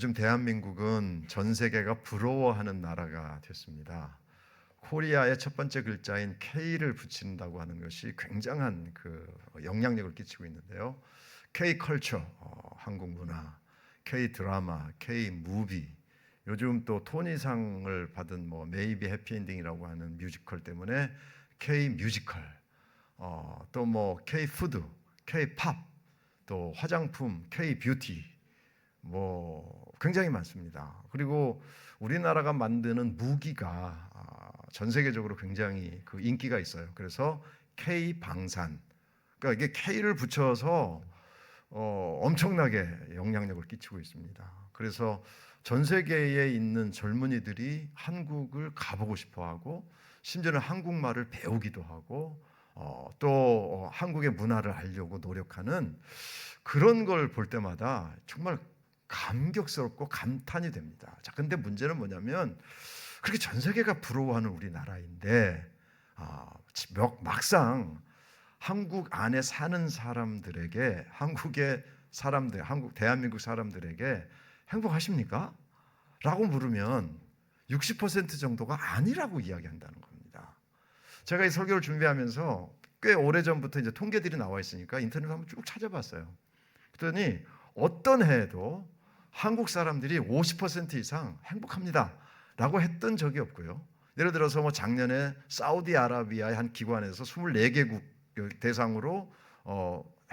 요즘 대한민국은 전 세계가 부러워하는 나라가 됐습니다. 코리아의 첫 번째 글자인 K를 붙인다고 하는 것이 굉장한 영향력을 끼치고 있는데요. K 컬처, 한국 문화, K 드라마, K 무비, 요즘 또 토니상을 받은 메이비 해피엔딩이라고 하는 뮤지컬 때문에 K 뮤지컬, 또 K 푸드, K 팝, 또 화장품, K 뷰티, 굉장히 많습니다. 그리고 우리나라가 만드는 무기가 전 세계적으로 굉장히 인기가 있어요. 그래서 K 방산, 그러니까 이게 K를 붙여서 엄청나게 영향력을 끼치고 있습니다. 그래서 전 세계에 있는 젊은이들이 한국을 가보고 싶어하고, 심지어는 한국말을 배우기도 하고, 또 한국의 문화를 알려고 노력하는 그런 걸 볼 때마다 정말 감격스럽고 감탄이 됩니다. 자, 근데 문제는 뭐냐면 그렇게 전 세계가 부러워하는 우리나라인데 막상 한국 안에 사는 사람들에게, 한국의 사람들, 대한민국 사람들에게 행복하십니까? 라고 물으면 60% 정도가 아니라고 이야기한다는 겁니다. 제가 이 설교를 준비하면서 꽤 오래전부터 이제 통계들이 나와 있으니까 인터넷을 한번 쭉 찾아봤어요. 그랬더니 어떤 해에도 한국 사람들이 50% 이상 행복합니다 라고 했던 적이 없고요. 예를 들어서 작년에 사우디아라비아의 한 기관에서 24개국 대상으로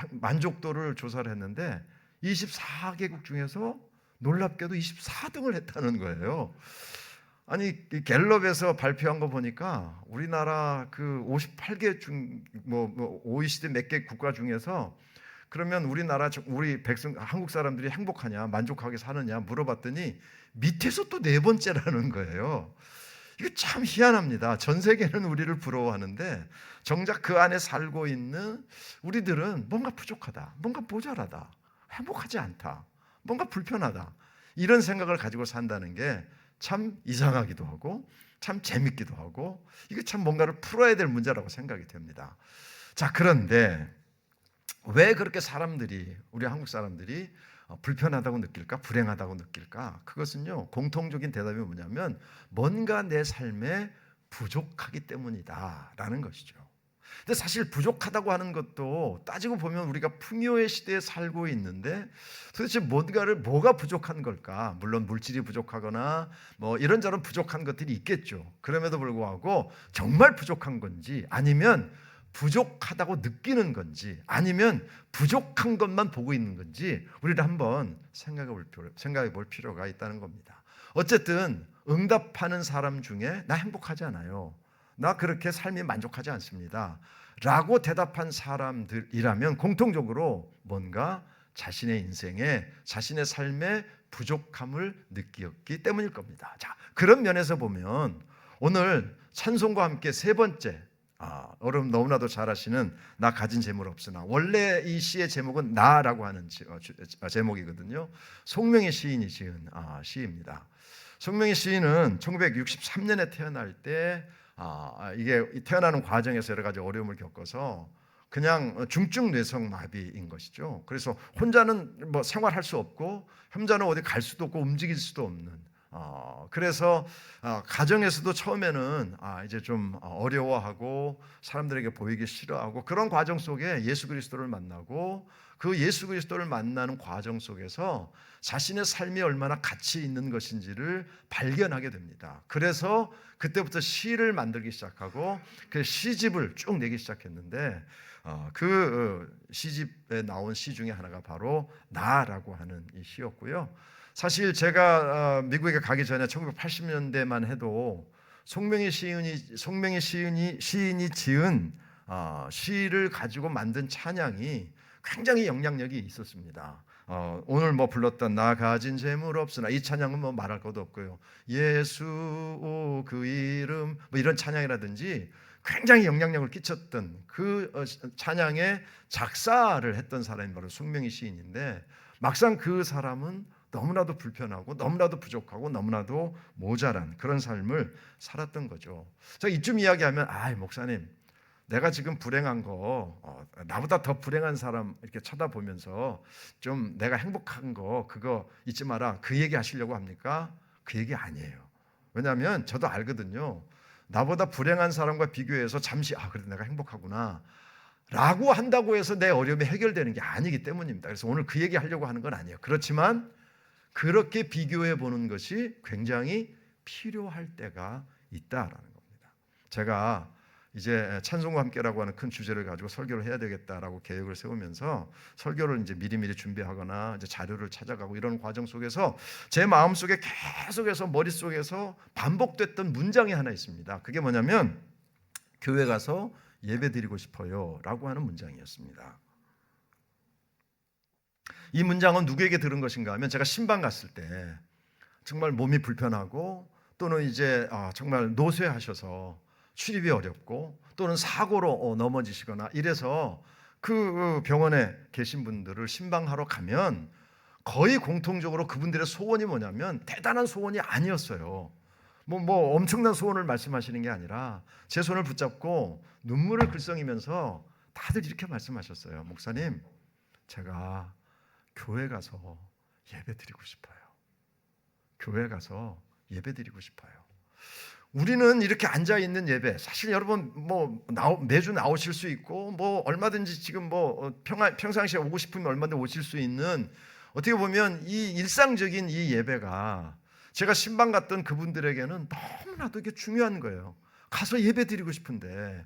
만족도를 조사를 했는데 24개국 중에서 놀랍게도 24등을 했다는 거예요. 아니, 갤럽에서 발표한 거 보니까 우리나라 58개 중 OECD 몇 개 국가 중에서, 그러면 우리 백성 한국 사람들이 행복하냐, 만족하게 사느냐 물어봤더니 밑에서 또 네 번째라는 거예요. 이거 참 희한합니다. 전 세계는 우리를 부러워하는데 정작 그 안에 살고 있는 우리들은 뭔가 부족하다, 뭔가 모자라다, 행복하지 않다, 뭔가 불편하다, 이런 생각을 가지고 산다는 게 참 이상하기도 하고 참 재밌기도 하고, 이게 참 뭔가를 풀어야 될 문제라고 생각이 됩니다. 자, 그런데 왜 그렇게 우리 한국 사람들이 불편하다고 느낄까? 불행하다고 느낄까? 그것은요, 공통적인 대답이 뭐냐면 뭔가 내 삶에 부족하기 때문이다라는 것이죠. 근데 사실 부족하다고 하는 것도 따지고 보면 우리가 풍요의 시대에 살고 있는데 도대체 뭐가 부족한 걸까? 물론 물질이 부족하거나 이런저런 부족한 것들이 있겠죠. 그럼에도 불구하고 정말 부족한 건지, 아니면 부족하다고 느끼는 건지, 아니면 부족한 것만 보고 있는 건지 우리를 한번 생각해 볼 필요가 있다는 겁니다. 어쨌든 응답하는 사람 중에 나 행복하지 않아요, 나 그렇게 삶이 만족하지 않습니다 라고 대답한 사람들이라면 공통적으로 뭔가 자신의 인생에, 자신의 삶에 부족함을 느꼈기 때문일 겁니다. 자, 그런 면에서 보면 오늘 찬송과 함께 세 번째, 여러분 너무나도 잘 아시는 나 가진 재물 없으나, 원래 이 시의 제목은 나라고 하는 제목이거든요. 송명희 시인이 지은 시입니다. 송명희 시인은 1963년에 태어날 때 이게 태어나는 과정에서 여러 가지 어려움을 겪어서 그냥 중증 뇌성 마비인 것이죠. 그래서 혼자는 생활할 수 없고, 혼자는 어디 갈 수도 없고 움직일 수도 없는, 그래서 가정에서도 처음에는 이제 좀 어려워하고 사람들에게 보이기 싫어하고, 그런 과정 속에 예수 그리스도를 만나고, 그 예수 그리스도를 만나는 과정 속에서 자신의 삶이 얼마나 가치 있는 것인지를 발견하게 됩니다. 그래서 그때부터 시를 만들기 시작하고 그 시집을 쭉 내기 시작했는데, 시집에 나온 시 중에 하나가 바로 나라고 하는 이 시였고요. 사실 제가 미국에 가기 전에 1980년대만 해도 송명희 시인이 지은 시를 가지고 만든 찬양이 굉장히 영향력이 있었습니다. 오늘 불렀던 나 가진 재물 없으나, 이 찬양은 말할 것도 없고요. 예수 그 이름 이런 찬양이라든지 굉장히 영향력을 끼쳤던 그 찬양의 작사를 했던 사람이 바로 송명희 시인인데, 막상 그 사람은 너무나도 불편하고 너무나도 부족하고 너무나도 모자란 그런 삶을 살았던 거죠. 자, 이쯤 이야기하면 목사님, 내가 지금 불행한 거 나보다 더 불행한 사람 이렇게 쳐다보면서 좀 내가 행복한 거 그거 잊지 마라 그 얘기 하시려고 합니까? 그 얘기 아니에요. 왜냐하면 저도 알거든요. 나보다 불행한 사람과 비교해서 잠시 그래도 내가 행복하구나 라고 한다고 해서 내 어려움이 해결되는 게 아니기 때문입니다. 그래서 오늘 그 얘기 하려고 하는 건 아니에요. 그렇지만 그렇게 비교해 보는 것이 굉장히 필요할 때가 있다라는 겁니다. 제가 이제 찬송과 함께라고 하는 큰 주제를 가지고 설교를 해야 되겠다라고 계획을 세우면서 설교를 이제 미리미리 준비하거나 이제 자료를 찾아가고 이런 과정 속에서 제 마음속에 계속해서 머릿속에서 반복됐던 문장이 하나 있습니다. 그게 뭐냐면 교회 가서 예배드리고 싶어요라고 하는 문장이었습니다. 이 문장은 누구에게 들은 것인가 하면 제가 신방 갔을 때 정말 몸이 불편하고 또는 이제 정말 노쇠하셔서 출입이 어렵고 또는 사고로 넘어지시거나 이래서 그 병원에 계신 분들을 신방하러 가면 거의 공통적으로 그분들의 소원이 뭐냐면 대단한 소원이 아니었어요. 뭐 엄청난 소원을 말씀하시는 게 아니라 제 손을 붙잡고 눈물을 글썽이면서 다들 이렇게 말씀하셨어요. 목사님, 제가 교회 가서 예배드리고 싶어요. 교회 가서 예배드리고 싶어요. 우리는 이렇게 앉아 있는 예배, 사실 여러분 매주 나오실 수 있고 얼마든지 지금 평상시에 오고 싶으면 얼마든지 오실 수 있는 어떻게 보면 이 일상적인 이 예배가 제가 신방 갔던 그분들에게는 너무나도 이게 중요한 거예요. 가서 예배드리고 싶은데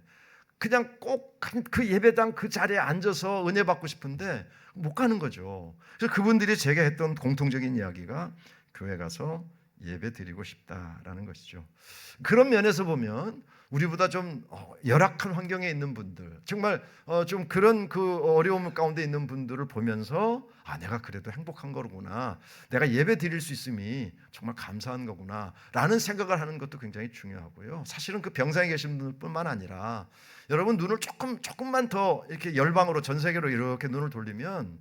그냥 꼭 그 예배당 그 자리에 앉아서 은혜 받고 싶은데 못 가는 거죠. 그래서 그분들이 제가 했던 공통적인 이야기가 교회 가서 예배 드리고 싶다라는 것이죠. 그런 면에서 보면 우리보다 좀 열악한 환경에 있는 분들, 정말 좀 그런 그 어려움 가운데 있는 분들을 보면서 내가 그래도 행복한 거구나, 내가 예배 드릴 수 있음이 정말 감사한 거구나 라는 생각을 하는 것도 굉장히 중요하고요. 사실은 그 병상에 계신 분뿐만 아니라 여러분 눈을 조금만 더 이렇게 열방으로 전 세계로 이렇게 눈을 돌리면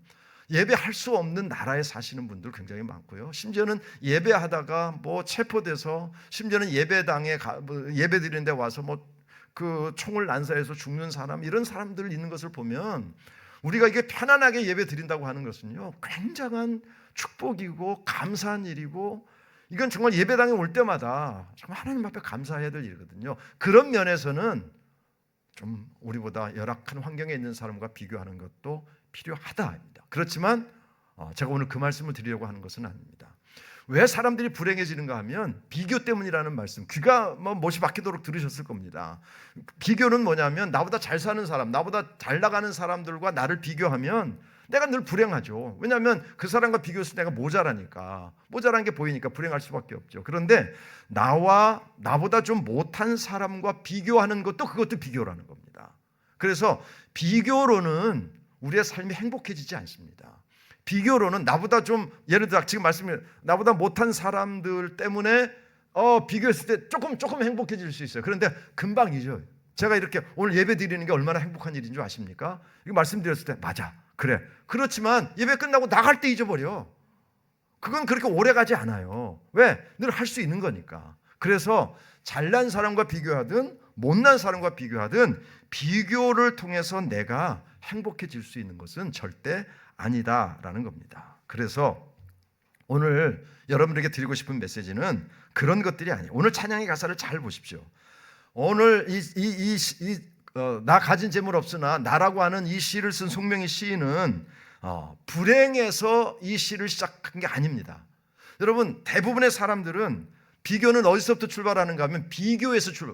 예배할 수 없는 나라에 사시는 분들 굉장히 많고요. 심지어는 예배하다가 체포돼서 심지어는 예배당에 예배드리는 데 와서 그 총을 난사해서 죽는 사람, 이런 사람들 있는 것을 보면 우리가 이게 편안하게 예배 드린다고 하는 것은요 굉장한 축복이고 감사한 일이고 이건 정말 예배당에 올 때마다 정말 하나님 앞에 감사해야 될 일이거든요. 그런 면에서는 좀 우리보다 열악한 환경에 있는 사람과 비교하는 것도 필요하다입니다. 그렇지만 제가 오늘 그 말씀을 드리려고 하는 것은 아닙니다. 왜 사람들이 불행해지는가 하면 비교 때문이라는 말씀, 귀가 못이 박히도록 들으셨을 겁니다. 비교는 뭐냐면 나보다 잘 사는 사람, 나보다 잘 나가는 사람들과 나를 비교하면 내가 늘 불행하죠. 왜냐하면 그 사람과 비교해서 내가 모자라니까, 모자란 게 보이니까 불행할 수밖에 없죠. 그런데 나보다 좀 못한 사람과 비교하는 것도 그것도 비교라는 겁니다. 그래서 비교로는 우리의 삶이 행복해지지 않습니다. 비교로는 나보다 좀, 예를 들어 지금 말씀을 나보다 못한 사람들 때문에 비교했을 때 조금 행복해질 수 있어요. 그런데 금방 잊어요. 제가 이렇게 오늘 예배 드리는 게 얼마나 행복한 일인 줄 아십니까? 이거 말씀드렸을 때 맞아, 그래. 그렇지만 예배 끝나고 나갈 때 잊어버려. 그건 그렇게 오래 가지 않아요. 왜? 늘 할 수 있는 거니까. 그래서 잘난 사람과 비교하든 못난 사람과 비교하든 비교를 통해서 내가 행복해질 수 있는 것은 절대 아니다라는 겁니다. 그래서 오늘 여러분에게 드리고 싶은 메시지는 그런 것들이 아니에요. 오늘 찬양의 가사를 잘 보십시오. 오늘 나 가진 재물 없으나 나라고 하는 이 시를 쓴 송명희 시인은 불행해서 이 시를 시작한 게 아닙니다. 여러분, 대부분의 사람들은 비교는 어디서부터 출발하는가 하면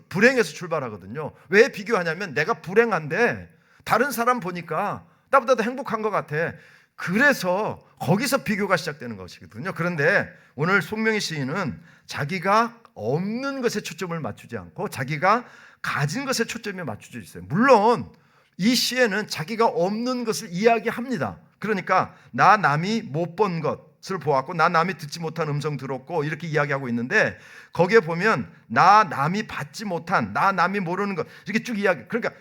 불행해서 출발하거든요. 왜 비교하냐면 내가 불행한데 다른 사람 보니까 나보다 더 행복한 것 같아. 그래서 거기서 비교가 시작되는 것이거든요. 그런데 오늘 송명희 시인은 자기가 없는 것에 초점을 맞추지 않고 자기가 가진 것에 초점을 맞추고 있어요. 물론 이 시에는 자기가 없는 것을 이야기합니다. 그러니까 나 남이 못 본 것을 보았고 나 남이 듣지 못한 음성 들었고 이렇게 이야기하고 있는데 거기에 보면 나 남이 받지 못한, 나 남이 모르는 것 이렇게 쭉 이야기. 그러니까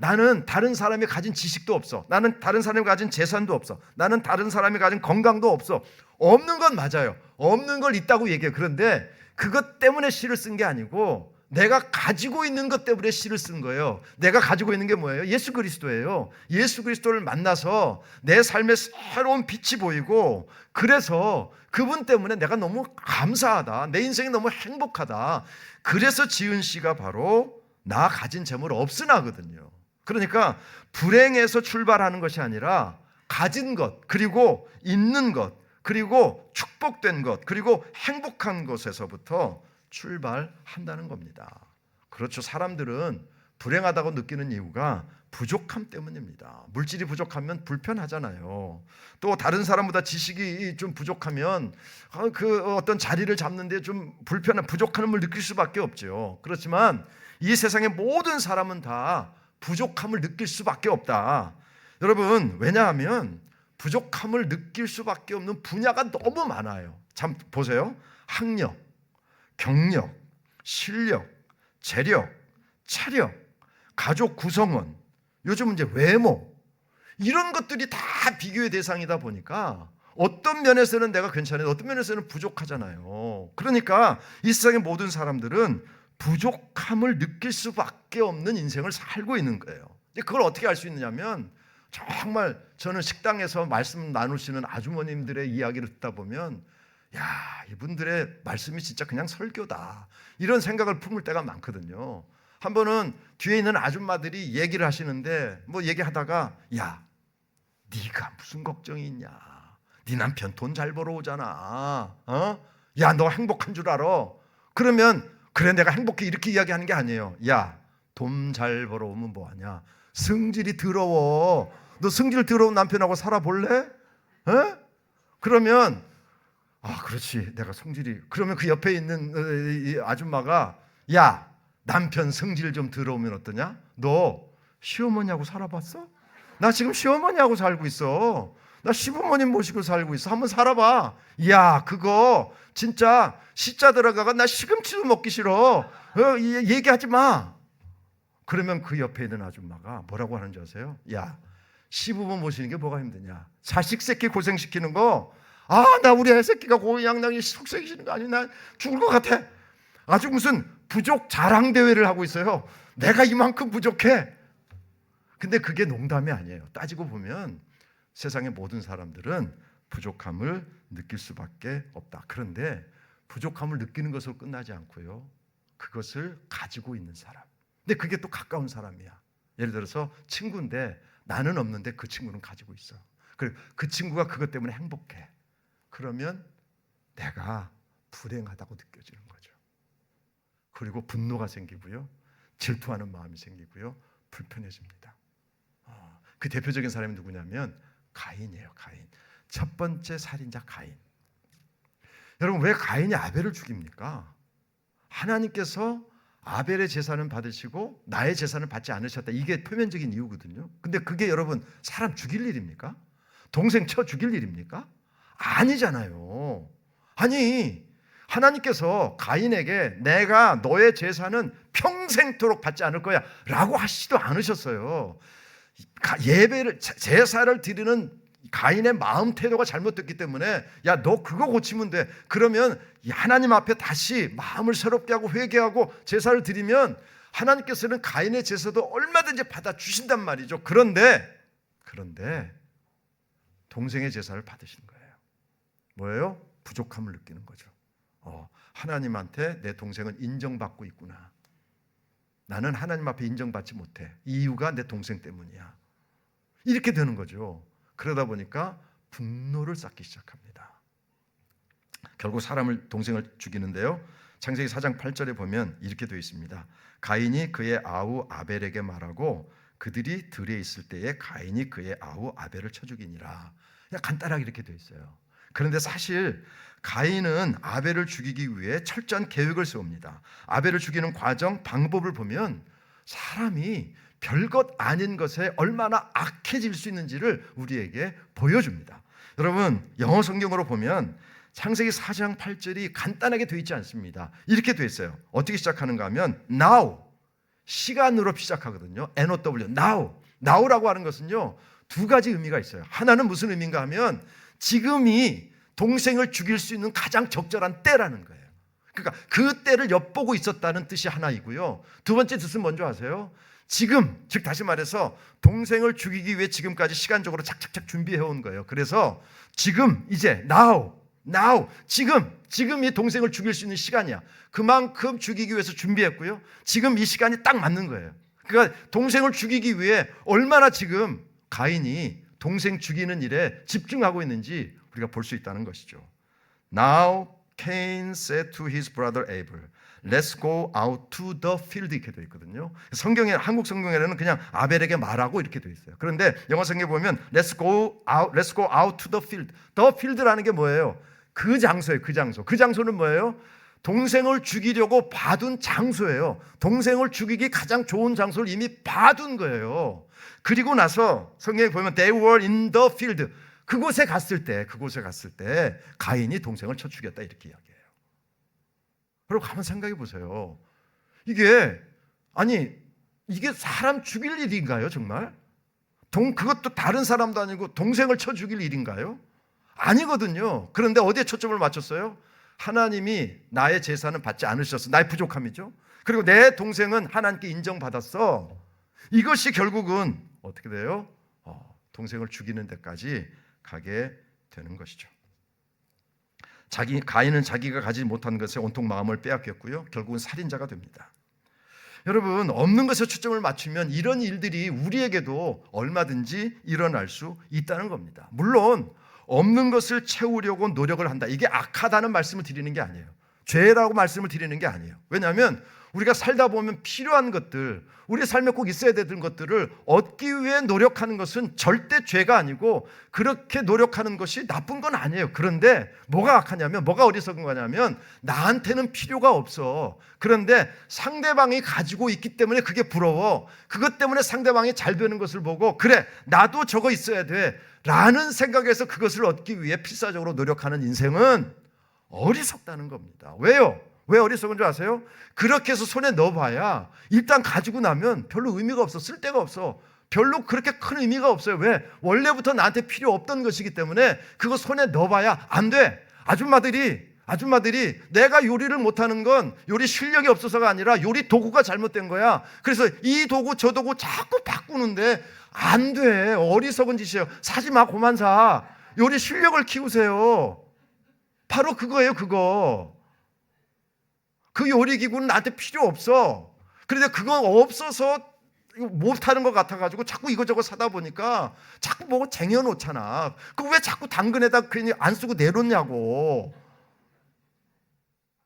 나는 다른 사람이 가진 지식도 없어. 나는 다른 사람이 가진 재산도 없어. 나는 다른 사람이 가진 건강도 없어. 없는 건 맞아요. 없는 걸 있다고 얘기해요. 그런데 그것 때문에 시를 쓴 게 아니고 내가 가지고 있는 것 때문에 시를 쓴 거예요. 내가 가지고 있는 게 뭐예요? 예수 그리스도예요. 예수 그리스도를 만나서 내 삶에 새로운 빛이 보이고, 그래서 그분 때문에 내가 너무 감사하다, 내 인생이 너무 행복하다, 그래서 지은 시가 바로 나 가진 재물 없으나거든요. 그러니까 불행에서 출발하는 것이 아니라 가진 것, 그리고 있는 것, 그리고 축복된 것, 그리고 행복한 것에서부터 출발한다는 겁니다. 그렇죠. 사람들은 불행하다고 느끼는 이유가 부족함 때문입니다. 물질이 부족하면 불편하잖아요. 또 다른 사람보다 지식이 좀 부족하면 그 어떤 자리를 잡는데 좀 불편한, 부족함을 느낄 수밖에 없죠. 그렇지만 이 세상의 모든 사람은 다 부족함을 느낄 수밖에 없다. 여러분, 왜냐하면 부족함을 느낄 수밖에 없는 분야가 너무 많아요. 참 보세요. 학력, 경력, 실력, 재력, 체력, 가족 구성원, 요즘은 이제 외모, 이런 것들이 다 비교의 대상이다 보니까 어떤 면에서는 내가 괜찮아요, 어떤 면에서는 부족하잖아요. 그러니까 이 세상의 모든 사람들은 부족함을 느낄 수밖에 없는 인생을 살고 있는 거예요. 그걸 어떻게 알 수 있느냐면, 정말 저는 식당에서 말씀 나누시는 아주머님들의 이야기를 듣다 보면, 야, 이분들의 말씀이 진짜 그냥 설교다, 이런 생각을 품을 때가 많거든요. 한 번은 뒤에 있는 아줌마들이 얘기를 하시는데, 뭐 얘기하다가, 야, 네가 무슨 걱정이 있냐, 네 남편 돈 잘 벌어오잖아, 야, 너 행복한 줄 알아? 그러면 그래, 내가 행복해, 이렇게 이야기하는 게 아니에요. 야, 돈 잘 벌어오면 뭐하냐, 성질이 더러워, 너 성질 더러운 남편하고 살아볼래? 그러면 그렇지, 내가 성질이, 그러면 그 옆에 있는 이 아줌마가, 야, 남편 성질 좀 더러우면 어떠냐? 너 시어머니하고 살아봤어? 나 지금 시어머니하고 살고 있어. 나 시부모님 모시고 살고 있어. 한번 살아봐. 야, 그거 진짜 시자 들어가가 나 시금치도 먹기 싫어. 얘기하지 마. 그러면 그 옆에 있는 아줌마가 뭐라고 하는지 아세요? 야, 시부모 모시는 게 뭐가 힘드냐? 자식 새끼 고생시키는 거, 나 우리 애 새끼가 고양당이 속썩이시는 거 아니, 나 죽을 것 같아. 아주 무슨 부족 자랑 대회를 하고 있어요. 내가 이만큼 부족해. 근데 그게 농담이 아니에요. 따지고 보면 세상의 모든 사람들은 부족함을 느낄 수밖에 없다. 그런데 부족함을 느끼는 것으로 끝나지 않고요, 그것을 가지고 있는 사람, 근데 그게 또 가까운 사람이야. 예를 들어서 친구인데 나는 없는데 그 친구는 가지고 있어. 그리고 그 친구가 그것 때문에 행복해. 그러면 내가 불행하다고 느껴지는 거죠. 그리고 분노가 생기고요, 질투하는 마음이 생기고요, 불편해집니다. 그 대표적인 사람이 누구냐면 가인이에요. 가인. 첫 번째 살인자 가인. 여러분, 왜 가인이 아벨을 죽입니까? 하나님께서 아벨의 제사는 받으시고 나의 제사는 받지 않으셨다, 이게 표면적인 이유거든요. 근데 그게 여러분 사람 죽일 일입니까? 동생 쳐 죽일 일입니까? 아니잖아요. 아니, 하나님께서 가인에게 내가 너의 제사는 평생토록 받지 않을 거야 라고 하시지도 않으셨어요. 예배를, 제사를 드리는 가인의 마음 태도가 잘못됐기 때문에, 야, 너 그거 고치면 돼. 그러면 하나님 앞에 다시 마음을 새롭게 하고 회개하고 제사를 드리면 하나님께서는 가인의 제사도 얼마든지 받아주신단 말이죠. 그런데 동생의 제사를 받으신 거예요. 뭐예요? 부족함을 느끼는 거죠. 하나님한테 내 동생은 인정받고 있구나, 나는 하나님 앞에 인정받지 못해, 이유가 내 동생 때문이야, 이렇게 되는 거죠. 그러다 보니까 분노를 쌓기 시작합니다. 결국 동생을 죽이는데요, 창세기 4장 8절에 보면 이렇게 되어 있습니다. 가인이 그의 아우 아벨에게 말하고 그들이 들에 있을 때에 가인이 그의 아우 아벨을 쳐 죽이니라. 그냥 간단하게 이렇게 되어 있어요. 그런데 사실 가인은 아벨을 죽이기 위해 철저한 계획을 세웁니다. 아벨을 죽이는 과정, 방법을 보면 사람이 별것 아닌 것에 얼마나 악해질 수 있는지를 우리에게 보여줍니다. 여러분, 영어 성경으로 보면 창세기 4장 8절이 간단하게 되어 있지 않습니다. 이렇게 되어 있어요. 어떻게 시작하는가 하면 now, 시간으로 시작하거든요. NOW, now라고 하는 것은요, 두 가지 의미가 있어요. 하나는 무슨 의미인가 하면 지금이 동생을 죽일 수 있는 가장 적절한 때라는 거예요. 그러니까 그 때를 엿보고 있었다는 뜻이 하나이고요. 두 번째 뜻은 뭔지 아세요? 지금, 즉 다시 말해서 동생을 죽이기 위해 지금까지 시간적으로 착착착 준비해온 거예요. 그래서 지금 이제 now 지금 이 동생을 죽일 수 있는 시간이야. 그만큼 죽이기 위해서 준비했고요. 지금 이 시간이 딱 맞는 거예요. 그러니까 동생을 죽이기 위해 얼마나 지금 가인이 동생 죽이는 일에 집중하고 있는지 우리가 볼 수 있다는 것이죠. Now Cain said to his brother Abel, Let's go out to the field 이렇게 되어 있거든요. 한국 성경에는 그냥 아벨에게 말하고 이렇게 되어 있어요. 그런데 영어 성경에 보면 Let's go out to the field. The field라는 게 뭐예요? 그 장소예요. 그 장소. 그 장소는 뭐예요? 동생을 죽이려고 봐둔 장소예요. 동생을 죽이기 가장 좋은 장소를 이미 봐둔 거예요. 그리고 나서 성경에 보면 They were in the field. 그곳에 갔을 때 가인이 동생을 쳐 죽였다 이렇게 이야기해요. 여러분 한번 생각해 보세요. 이게 사람 죽일 일인가요, 정말? 그것도 다른 사람도 아니고 동생을 쳐 죽일 일인가요? 아니거든요. 그런데 어디에 초점을 맞췄어요? 하나님이 나의 제사는 받지 않으셨어. 나의 부족함이죠. 그리고 내 동생은 하나님께 인정받았어. 이것이 결국은 어떻게 돼요? 동생을 죽이는 데까지 가게 되는 것이죠. 가인은 자기가 가지 못한 것에 온통 마음을 빼앗겼고요. 결국은 살인자가 됩니다. 여러분, 없는 것에 초점을 맞추면 이런 일들이 우리에게도 얼마든지 일어날 수 있다는 겁니다. 물론 없는 것을 채우려고 노력을 한다. 이게 악하다는 말씀을 드리는 게 아니에요. 죄라고 말씀을 드리는 게 아니에요. 왜냐하면 우리가 살다 보면 필요한 것들, 우리 삶에 꼭 있어야 되는 것들을 얻기 위해 노력하는 것은 절대 죄가 아니고 그렇게 노력하는 것이 나쁜 건 아니에요. 그런데 뭐가 악하냐면, 뭐가 어리석은 거냐면 나한테는 필요가 없어. 그런데 상대방이 가지고 있기 때문에 그게 부러워. 그것 때문에 상대방이 잘 되는 것을 보고 그래, 나도 저거 있어야 돼 라는 생각에서 그것을 얻기 위해 필사적으로 노력하는 인생은 어리석다는 겁니다. 왜요? 왜 어리석은 줄 아세요? 그렇게 해서 손에 넣어봐야 일단 가지고 나면 별로 의미가 없어. 쓸데가 없어. 별로 그렇게 큰 의미가 없어요. 왜? 원래부터 나한테 필요 없던 것이기 때문에 그거 손에 넣어봐야 안 돼. 아줌마들이 내가 요리를 못하는 건 요리 실력이 없어서가 아니라 요리 도구가 잘못된 거야. 그래서 이 도구 저 도구 자꾸 바꾸는데 안 돼. 어리석은 짓이에요. 사지 마. 그만 사. 요리 실력을 키우세요. 바로 그거예요. 그거. 그 요리기구는 나한테 필요 없어. 그런데 그거 없어서 못하는 것 같아가지고 자꾸 이거저거 사다 보니까 자꾸 뭐 쟁여놓잖아. 그 왜 자꾸 당근에다 괜히 안 쓰고 내놓냐고.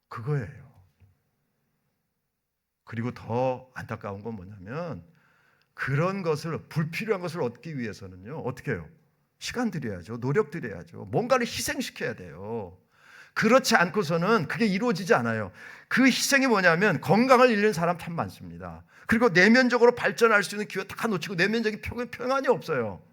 그거예요. 그리고 더 안타까운 건 뭐냐면 그런 것을, 불필요한 것을 얻기 위해서는요, 어떻게 해요? 시간 들여야죠. 노력 들여야죠. 뭔가를 희생시켜야 돼요. 그렇지 않고서는 그게 이루어지지 않아요. 그 희생이 뭐냐면 건강을 잃는 사람 참 많습니다. 그리고 내면적으로 발전할 수 있는 기회 다 놓치고 내면적인 평안이 없어요.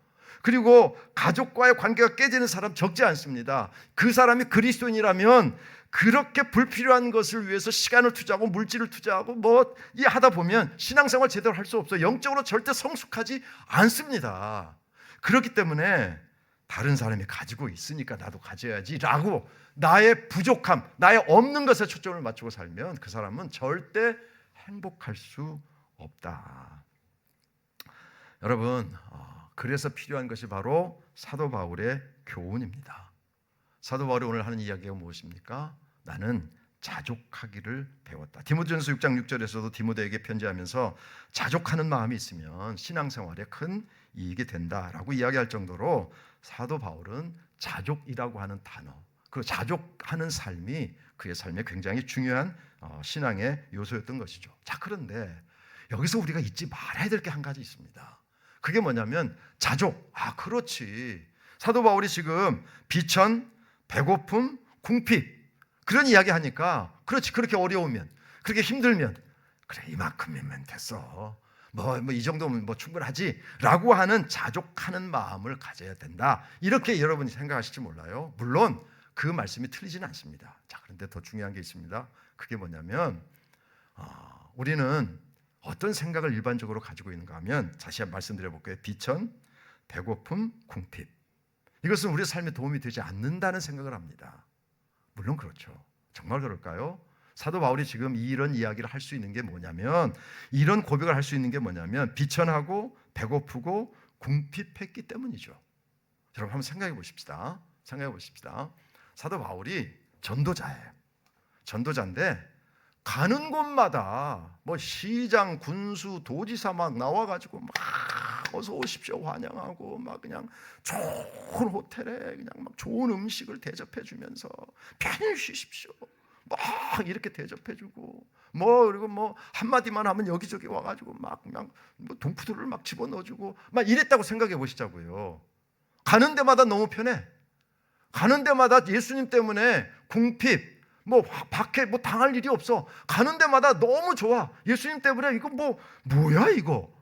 그리고 가족과의 관계가 깨지는 사람 적지 않습니다. 그 사람이 그리스도인이라면 그렇게 불필요한 것을 위해서 시간을 투자하고 물질을 투자하고 하다 보면 신앙생활 제대로 할 수 없어요. 영적으로 절대 성숙하지 않습니다. 그렇기 때문에 다른 사람이 가지고 있으니까 나도 가져야지 라고 나의 부족함, 나의 없는 것에 초점을 맞추고 살면 그 사람은 절대 행복할 수 없다. 여러분, 그래서 필요한 것이 바로 사도 바울의 교훈입니다. 사도 바울이 오늘 하는 이야기가 무엇입니까? 나는 자족하기를 배웠다. 디모데전서 6장 6절에서도 디모데에게 편지하면서 자족하는 마음이 있으면 신앙생활에 큰 이익이 된다라고 이야기할 정도로 사도 바울은 자족이라고 하는 단어, 그 자족하는 삶이 그의 삶에 굉장히 중요한 신앙의 요소였던 것이죠. 자, 그런데 여기서 우리가 잊지 말아야 될 게 한 가지 있습니다. 그게 뭐냐면 자족. 그렇지. 사도 바울이 지금 비천, 배고픔, 궁핍 그런 이야기 하니까 그렇지. 그렇게 어려우면, 그렇게 힘들면 그래, 이만큼이면 됐어. 이 정도면 충분하지 라고 하는 자족하는 마음을 가져야 된다. 이렇게 여러분이 생각하실지 몰라요. 물론 그 말씀이 틀리지는 않습니다. 자, 그런데 더 중요한 게 있습니다. 그게 뭐냐면 우리는 어떤 생각을 일반적으로 가지고 있는가 하면 다시 한번 말씀드려 볼게요. 비천, 배고픔, 궁핍. 이것은 우리 삶에 도움이 되지 않는다는 생각을 합니다. 물론 그렇죠. 정말 그럴까요? 사도 바울이 지금 이런 이야기를 할 수 있는 게 뭐냐면, 이런 고백을 할 수 있는 게 뭐냐면 비천하고 배고프고 궁핍했기 때문이죠. 여러분 한번 생각해 보십시다. 사도 바울이 전도자예요. 전도자인데 가는 곳마다 뭐 시장, 군수, 도지사 막 나와가지고 막 어서 오십시오 환영하고 막 그냥 좋은 호텔에 그냥 막 좋은 음식을 대접해 주면서 편히 쉬십시오 막 이렇게 대접해 주고 뭐 그리고 뭐 한마디만 하면 여기저기 와가지고 막 그냥 뭐 돈푸드를 막 집어넣어 주고 막 이랬다고 생각해 보시자고요. 가는 데마다 너무 편해. 가는 데마다 예수님 때문에 궁핍 뭐 밖에 뭐 당할 일이 없어. 가는 데마다 너무 좋아. 예수님 때문에 이거 뭐야 이거.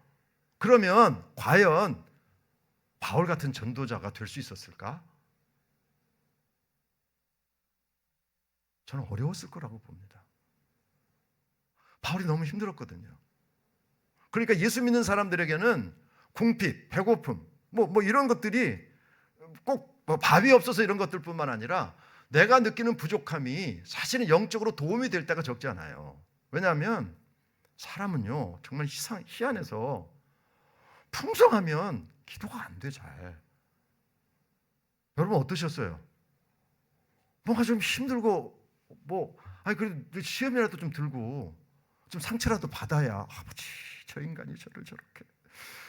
그러면 과연 바울 같은 전도자가 될 수 있었을까? 저는 어려웠을 거라고 봅니다. 바울이 너무 힘들었거든요. 그러니까 예수 믿는 사람들에게는 궁핍, 배고픔 뭐 이런 것들이 꼭 뭐 밥이 없어서 이런 것들뿐만 아니라 내가 느끼는 부족함이 사실은 영적으로 도움이 될 때가 적지 않아요. 왜냐하면 사람은요 정말 희한해서 풍성하면 기도가 안 돼 잘. 여러분 어떠셨어요? 뭔가 좀 힘들고 그래도 시험이라도 좀 들고 좀 상처라도 받아야 아버지 저 인간이 저를 저렇게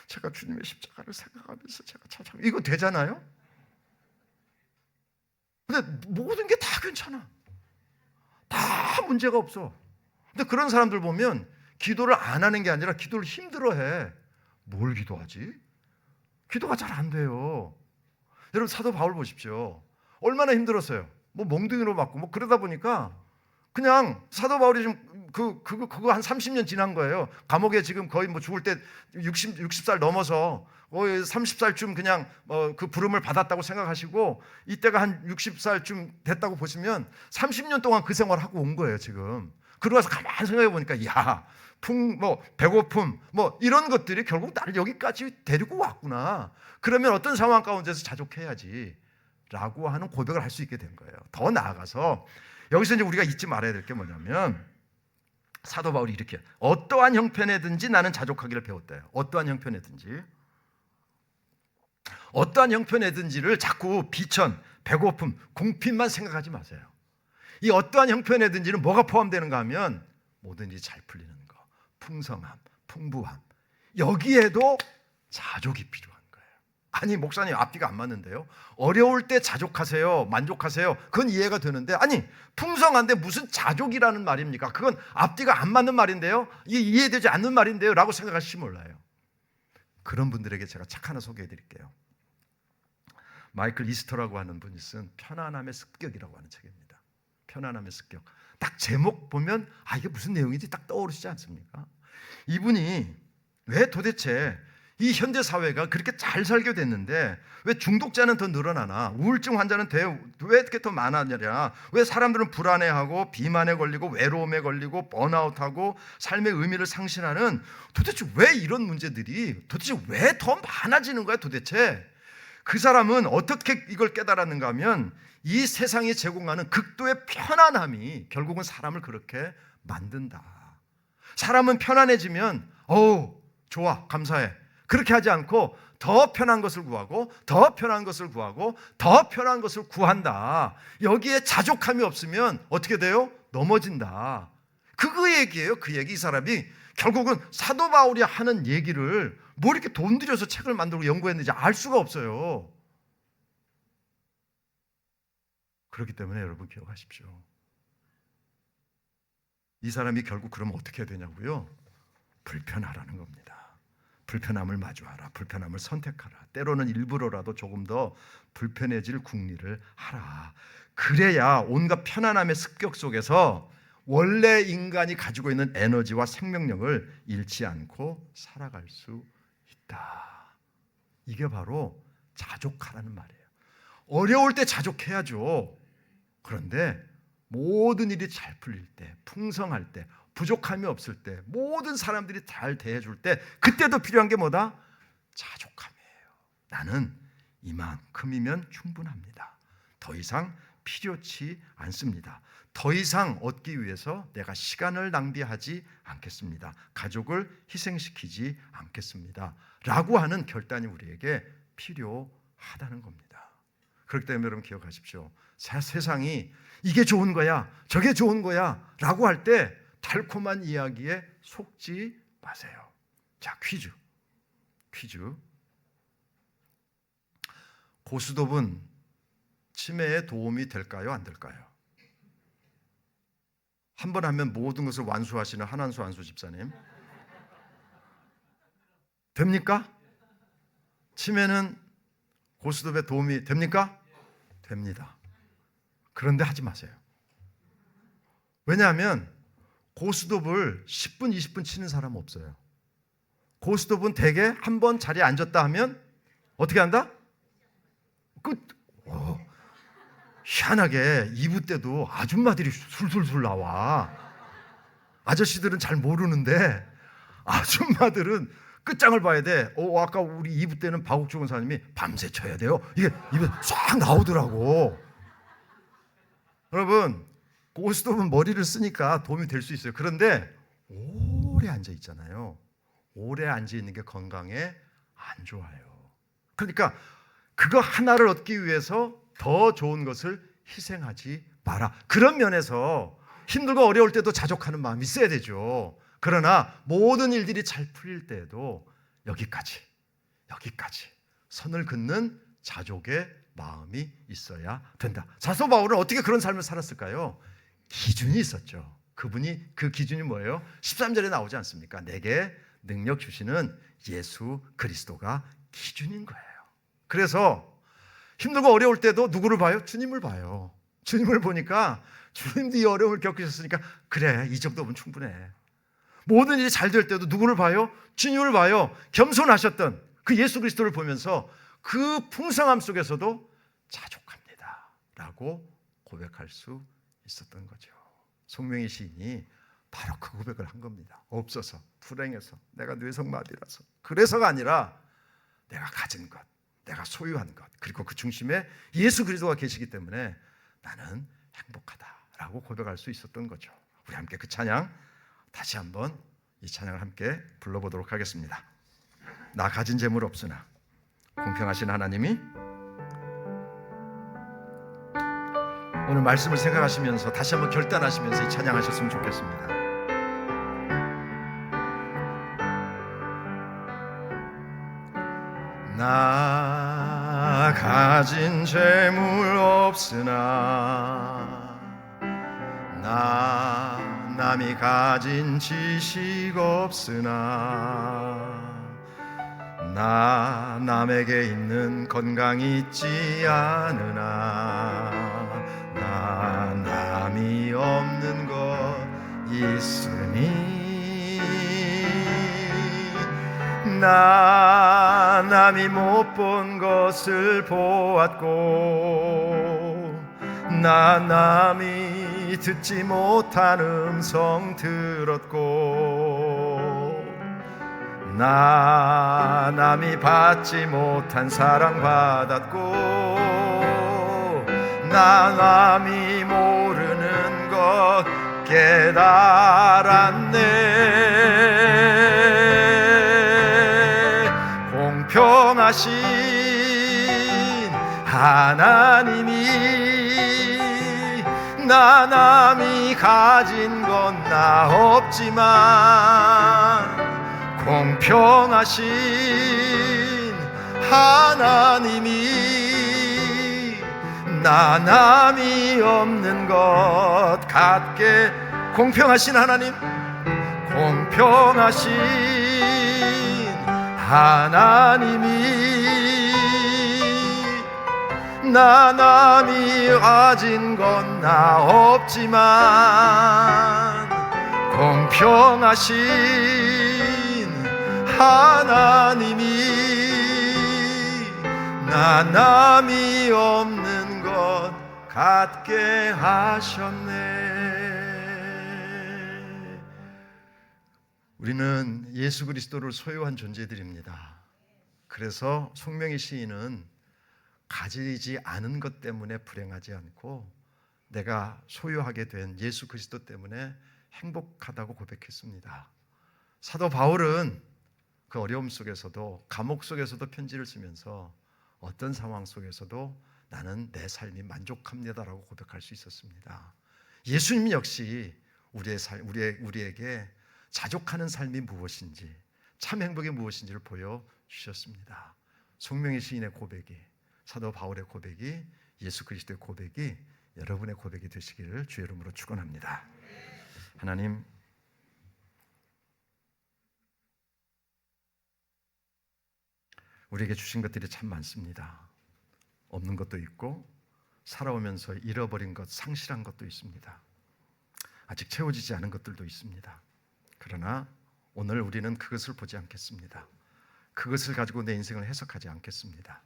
제가 주님의 십자가를 생각하면서 제가 찾아 이거 되잖아요? 근데 모든 게 다 괜찮아. 다 문제가 없어. 근데 그런 사람들 보면 기도를 안 하는 게 아니라 기도를 힘들어해. 뭘 기도하지? 기도가 잘 안 돼요. 여러분 사도 바울 보십시오. 얼마나 힘들었어요. 뭐 몽둥이로 맞고 뭐 그러다 보니까 그냥 사도 바울이 좀 그거 한 30년 지난 거예요. 감옥에 지금 거의 뭐 죽을 때 60살 넘어서 거의 30살쯤 그냥 그 부름을 받았다고 생각하시고 이때가 한 60살쯤 됐다고 보시면 30년 동안 그 생활을 하고 온 거예요 지금. 그러고 나서 가만히 생각해 보니까 야 배고픔 이런 것들이 결국 나를 여기까지 데리고 왔구나. 그러면 어떤 상황 가운데서 자족해야지 라고 하는 고백을 할 수 있게 된 거예요. 더 나아가서 여기서 이제 우리가 잊지 말아야 될 게 뭐냐면 사도 바울이 이렇게 어떠한 형편에든지 나는 자족하기를 배웠대요. 어떠한 형편에든지를 자꾸 비천, 배고픔, 궁핍만 생각하지 마세요. 이 어떠한 형편에든지는 뭐가 포함되는가 하면 모든 일이 잘 풀리는 거, 풍성함, 풍부함. 여기에도 자족이 필요한 거예요. 아니 목사님 앞뒤가 안 맞는데요. 어려울 때 자족하세요, 만족하세요. 그건 이해가 되는데 아니 풍성한데 무슨 자족이라는 말입니까? 그건 앞뒤가 안 맞는 말인데요. 이해되지 않는 말인데요 라고 생각하실지 몰라요. 그런 분들에게 제가 책 하나 소개해 드릴게요. 마이클 이스터라고 하는 분이 쓴 편안함의 습격이라고 하는 책입니다. 편안함의 습격. 딱 제목 보면 이게 무슨 내용인지 딱 떠오르시지 않습니까? 이분이 왜 도대체 이 현대 사회가 그렇게 잘 살게 됐는데 왜 중독자는 더 늘어나나 우울증 환자는 왜 이렇게 더 많았냐 왜 사람들은 불안해하고 비만에 걸리고 외로움에 걸리고 번아웃하고 삶의 의미를 상실하는 도대체 왜 이런 문제들이 도대체 왜 더 많아지는 거야 도대체. 그 사람은 어떻게 이걸 깨달았는가 하면 이 세상이 제공하는 극도의 편안함이 결국은 사람을 그렇게 만든다. 사람은 편안해지면 좋아 감사해 그렇게 하지 않고 더 편한 것을 구하고 더 편한 것을 구하고 더 편한 것을 구한다. 여기에 자족함이 없으면 어떻게 돼요? 넘어진다. 그 얘기예요. 그 얘기. 이 사람이 결국은 사도 바울이 하는 얘기를 뭐 이렇게 돈 들여서 책을 만들고 연구했는지 알 수가 없어요. 그렇기 때문에 여러분 기억하십시오. 이 사람이 결국 그러면 어떻게 해야 되냐고요? 불편하라는 겁니다. 불편함을 마주하라. 불편함을 선택하라. 때로는 일부러라도 조금 더 불편해질 궁리를 하라. 그래야 온갖 편안함의 습격 속에서 원래 인간이 가지고 있는 에너지와 생명력을 잃지 않고 살아갈 수 있다. 이게 바로 자족하라는 말이에요. 어려울 때 자족해야죠. 그런데 모든 일이 잘 풀릴 때, 풍성할 때, 부족함이 없을 때, 모든 사람들이 잘 대해줄 때 그때도 필요한 게 뭐다? 자족함이에요. 나는 이만큼이면 충분합니다. 더 이상 필요치 않습니다. 더 이상 얻기 위해서 내가 시간을 낭비하지 않겠습니다. 가족을 희생시키지 않겠습니다. 라고 하는 결단이 우리에게 필요하다는 겁니다. 그렇기 때문에 여러분 기억하십시오. 세상이 이게 좋은 거야, 저게 좋은 거야 라고 할 때 달콤한 이야기에 속지 마세요. 자, 퀴즈. 고스톱은 치매에 도움이 될까요? 안 될까요? 한 번 하면 모든 것을 완수하시는 한한수 안수 집사님, 됩니까? 치매는 고스톱에 도움이 됩니까? 됩니다. 그런데 하지 마세요. 왜냐하면 고스톱을 10분, 20분 치는 사람 없어요. 고스톱은 대개 한 번 자리에 앉았다 하면 어떻게 한다? 희한하게 2부 때도 아줌마들이 술술술 나와. 아저씨들은 잘 모르는데 아줌마들은 끝장을 봐야 돼. 아까 우리 2부 때는 박욱주 원사님이 밤새 쳐야 돼요. 이게 입에 싹 나오더라고. 여러분, 고스톱은 머리를 쓰니까 도움이 될 수 있어요. 그런데 오래 앉아 있잖아요. 오래 앉아 있는 게 건강에 안 좋아요. 그러니까 그거 하나를 얻기 위해서 더 좋은 것을 희생하지 마라. 그런 면에서 힘들고 어려울 때도 자족하는 마음이 있어야 되죠. 그러나 모든 일들이 잘 풀릴 때에도 여기까지 선을 긋는 자족의 마음이 있어야 된다. 사도 바울은 어떻게 그런 삶을 살았을까요? 기준이 있었죠. 그 기준이 뭐예요? 13절에 나오지 않습니까? 내게 능력 주시는 예수 그리스도가 기준인 거예요. 그래서 힘들고 어려울 때도 누구를 봐요? 주님을 봐요. 주님을 보니까 주님도 이 어려움을 겪으셨으니까 그래, 이 정도면 충분해. 모든 일이 잘 될 때도 누구를 봐요? 주님을 봐요. 겸손하셨던 그 예수 그리스도를 보면서 그 풍성함 속에서도 자족합니다 라고 고백할 수 있었던 거죠. 송명희 시인이 바로 그 고백을 한 겁니다. 없어서, 불행해서, 내가 뇌성마비라서, 그래서가 아니라 내가 가진 것, 내가 소유한 것, 그리고 그 중심에 예수 그리스도가 계시기 때문에 나는 행복하다라고 고백할 수 있었던 거죠. 우리 함께 그 찬양 다시 한번 이 찬양을 함께 불러보도록 하겠습니다. 나 가진 재물 없으나 공평하신 하나님이, 오늘 말씀을 생각하시면서 다시 한번 결단하시면서 이 찬양하셨으면 좋겠습니다. 나 가진 재물 없으나 나 남이 가진 지식 없으나 나 남에게 있는 건강이 있지 않으나 나 남이 없는 것 있으니 나 남이 못 본 것을 보았고 나 남이 듣지 못한 음성 들었고 나 남이 받지 못한 사랑 받았고 나 남이 모르는 것 깨달았네. 공평하신 하나님이 나 남이 가진 건 나 없지만 공평하신 하나님이 나 남이 없는 것 같게. 공평하신 하나님, 공평하신 하나님이 나 남이 가진 건 나 없지만 공평하신 하나님이 나 남이 없는 것 같게 하셨네. 우리는 예수 그리스도를 소유한 존재들입니다. 그래서 송명희 시인은 가지지 않은 것 때문에 불행하지 않고 내가 소유하게 된 예수 그리스도 때문에 행복하다고 고백했습니다. 사도 바울은 그 어려움 속에서도 감옥 속에서도 편지를 쓰면서 어떤 상황 속에서도 나는 내 삶이 만족합니다라고 고백할 수 있었습니다. 예수님 역시 우리에게 자족하는 삶이 무엇인지, 참 행복이 무엇인지를 보여주셨습니다. 송명희 시인의 고백이, 사도 바울의 고백이, 예수 그리스도의 고백이 여러분의 고백이 되시기를 주의 이름으로 축원합니다. 하나님, 우리에게 주신 것들이 참 많습니다. 없는 것도 있고 살아오면서 잃어버린 것, 상실한 것도 있습니다. 아직 채워지지 않은 것들도 있습니다. 그러나 오늘 우리는 그것을 보지 않겠습니다. 그것을 가지고 내 인생을 해석하지 않겠습니다.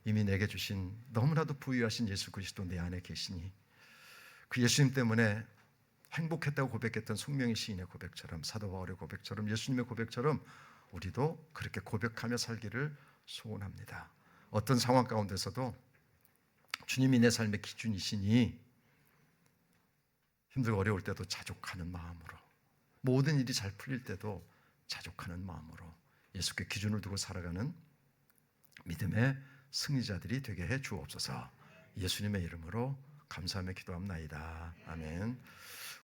이미 내게 주신 너무나도 부유하신 예수 그리스도 내 안에 계시니 그 예수님 때문에 행복했다고 고백했던 송명희 시인의 고백처럼, 사도 바울의 고백처럼, 예수님의 고백처럼 우리도 그렇게 고백하며 살기를 소원합니다. 어떤 상황 가운데서도 주님이 내 삶의 기준이시니 힘들고 어려울 때도 자족하는 마음으로, 모든 일이 잘 풀릴 때도 자족하는 마음으로 예수께 기준을 두고 살아가는 믿음의 승리자들이 되게 해 주옵소서. 예수님의 이름으로 감사하며 기도합나이다. 아멘.